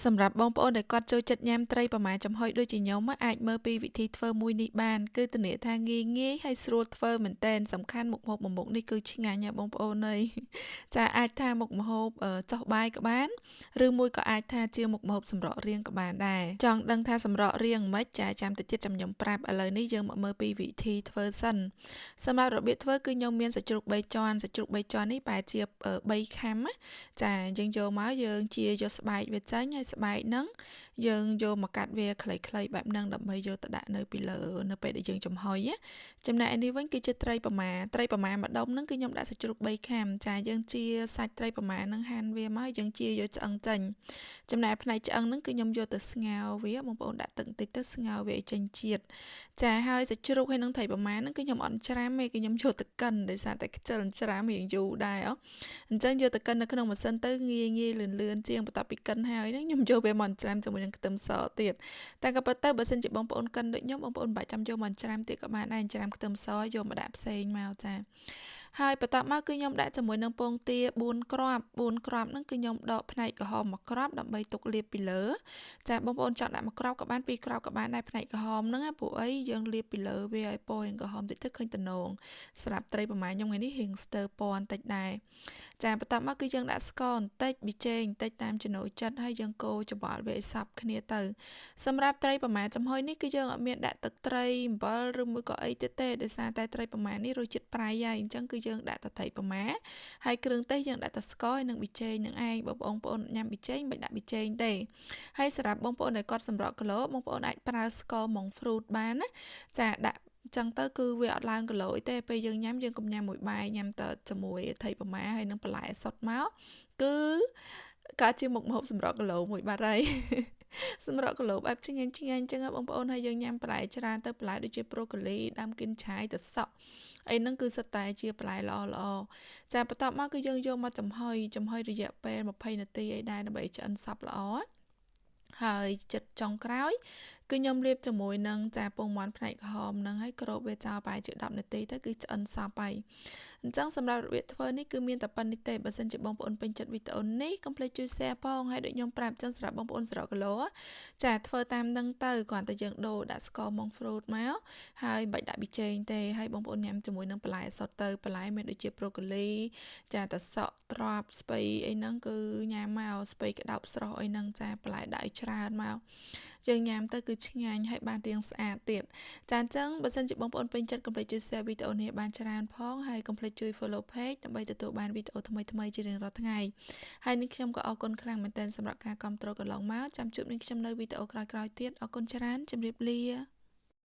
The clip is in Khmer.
សម្រាប់បងប្អូនដែលគាត់ចូលចិត្តញ៉ាំត្រីប្រម៉ាចំហុយដូចជាខ្ញុំអាចមើលពីវិធីធ្វើមួយនេះបានគឺធានាថាងាយហើយស្រួលធ្វើមែនទែនសំខាន់មុខម្ហូបនេះគឺឆ្ងាញ់ណាស់បងប្អូនអើយចាអាចថាមុខម្ហូបចុះបាយក៏បានឬមួយក៏អាចថាជាមុខម្ហូបសម្រក់រាងក៏បានដែរចង់ដឹងថាសម្រក់រាងមិនចាចាំតិចទៀតខ្ញុំប្រាប់ឥឡូវនេះយើងមកមើលពីវិធីធ្វើសិនសម្រាប់របៀបធ្វើគឺខ្ញុំមានសាច់ជ្រូក3ជាន់សាច់ជ្រូក3ជាន់នេះប្រហែលជា3ខាំណាចាយើងយកមកយើងជាយកស្បែកវាចេញហើយស្បែកហ្នឹងយើងយកមកកាត់វាខ្លីៗបែបហ្នឹងដើម្បីយកទៅដាក់នៅពីលើនៅពេលដែលយើងចំហុយណាចំណែកឯនេះវិញគឺជាត្រីប្រម៉ាម្ដុំហ្នឹងគឺខ្ញុំដាក់សាច់ជ្រូក3ខាំចាយើងជាសាច់ត្រីប្រម៉ាហ្នឹងហាន់វាមកយើងជាយកឆ្អឹងចេញចំណែកផ្នែកឆ្អឹងហ្នឹងគឺខ្ញុំយកទៅស្ងោរវាបងប្អូនដាក់ទឹកបន្តិចទៅស្ងោរវាឲ្យចេញជាតិចាហើយសាច់ជ្រូកហើយនឹងត្រីប្រម៉ាហ្នឹងគឺខ្ញុំអត់ច្រាមទេគឺខ្ញុំយកទៅកិនដោយសារតែខ្ជិលច្រាមរៀងយូរដែរអញ្ចឹងយកទៅកិននៅក្នុងម៉ាស៊ីនទៅងាយលឿនជាងបន្ទាប់ពីកិនហើយហ្នឹងខ្ញុំយកវាមកច្រាមជាមួយនឹងខ្ទឹមសទៀតតែក៏ប៉ុន្តែបើសិនជាបងប្អូនកិនដូចខ្ញុំបងប្អូនមិនបាច់ចាំយកមកច្រាមទៀតក៏បានដែរច្រាមខ្ទឹមសយកមកដាក់ផ្សេងមកចាហើយបន្ទាប់មកគឺខ្ញុំដាក់ជាមួយនឹងពងទា4គ្រាប់ហ្នឹងគឺខ្ញុំដកផ្នែកក្រហម1គ្រាប់ដើម្បីទុកលាបពីលើចាបងប្អូនចង់ដាក់1គ្រាប់ក៏បាន2គ្រាប់ក៏បានដែរផ្នែកក្រហមហ្នឹងព្រោះអីយើងលាបពីលើវាឲ្យពណ៌រៀងក្រហមតិចទៅឃើញតំណងស្រាប់ត្រីប្រមាណខ្ញុំថ្ងៃនេះរៀងស្ទើរពណ៌បន្តិចដែរចាបន្ទាប់មកគឺយើងដាក់ស្ករបន្តិចប៊ីចេងបន្តិចតាមចំណូលចិត្តហើយយើងកូរច្របល់វាឲ្យសព្វគ្នាទៅសម្រាប់ត្រីប្រមាណចំហុយនេះគឺយើងអត់មានដាក់ទឹកត្រីអំបិលឬមួយក៏អីទៀតទេដោយសារតែត្រីប្រមាណនេះរសជាតិប្រៃហើយអញ្ចឹងគឺយើងដាក់តែត្រីប្រមាហើយគ្រឿងទេសយើងដាក់តែស្ករហើយនឹងប៊ីចេងនឹងឯងបងប្អូនញ៉ាំប៊ីចេងមិនដាក់ប៊ីចេងទេហើយសម្រាប់បងប្អូនដែលគាត់សម្រក់គីឡូបងប្អូនអាចប្រើស្ករម៉ុងហ្វ្រូតបានណាចាដាក់ចឹងទៅគឺវាអត់ឡើងគីឡូអីទេពេលយើងញ៉ាំយើងកុំញ៉ាំមួយបាយញ៉ាំតែជាមួយថៃប្រមាហើយនឹងបន្លែសុទ្ធមកគឺកើតជាមុខម្ហូបសម្រក់គីឡូមួយបាត់ហើយសម្រក់គីឡូបែបឆ្ងាញ់ចឹងបងប្អូនហើយយើងញ៉ាំបន្លែច្រើនទៅបន្លែដូចជាប្រូកូលីដើមគិនឆាយទៅសក់អីហ្នឹងគឺសុទ្ធតែជាបន្លែល្អចាបន្ទាប់មកគឺយើងយកមកចំហុយរយៈពេល20នាទីអីដែរដើម្បីឆ្អិនសព្វល្អហើយចិត្តចុងក្រោយគឺខ្ញុំលាបជាមួយនឹងចាពងមាន់ផ្នែកក្រហមហ្នឹងហើយគ្របវាចោលប្រហែលជា10នាទីទៅគឺឆ្អិនសព្វហើយអញ្ចឹងសម្រាប់របៀបធ្វើនេះគឺមានតែប៉ុណ្្នេះទេបើសិនជាបងប្អូនពេញចិត្តវីដេអូនេះកុំភ្លេចជួយ share ផងហើយដូចខ្ញុំប្រាប់អញ្ចឹងសម្រាប់បងប្អូនសរកគីឡូចាធ្វើតាមហ្នឹងទៅគ្រាន់តែយើងដូរដាក់ស្ករម៉ុងហ្វ្រូតមកហើយមិនបាច់ដាក់ប៊ីចេងទេហើយបងប្អូនញ៉ាំជាមួយនឹងបន្លែសុទ្ធទៅបន្លែមានដូចជាប្រូកូលីចាតសក់ត្រប់ស្ពៃអីហ្នឹងគឺញ៉ាំមកស្ពៃក្តោបស្រស់អីហ្នឹងចាបន្លែដាក់ឲ្យច្រើនមកយើងញ៉ាំទៅគឺឆ្ងាញ់ហើយបានរាងស្អាតទៀតចាអញ្ចឹងបើសិនជាបងប្អូនពេញចិត្តកុំភ្លេចជួយ share វីដេអូនេះបានច្រើនផងហើយកុំភ្លេចជួយ follow page ដើម្បីទទួលបានវីដេអូថ្មីៗជារៀងរាល់ថ្ងៃហើយនេះខ្ញុំក៏អរគុណខ្លាំងមែនទែនសម្រាប់ការគាំទ្រកន្លងមកចាំជួបនឹងខ្ញុំនៅវីដេអូក្រោយៗទៀតអរគុណច្រើនជម្រាបលា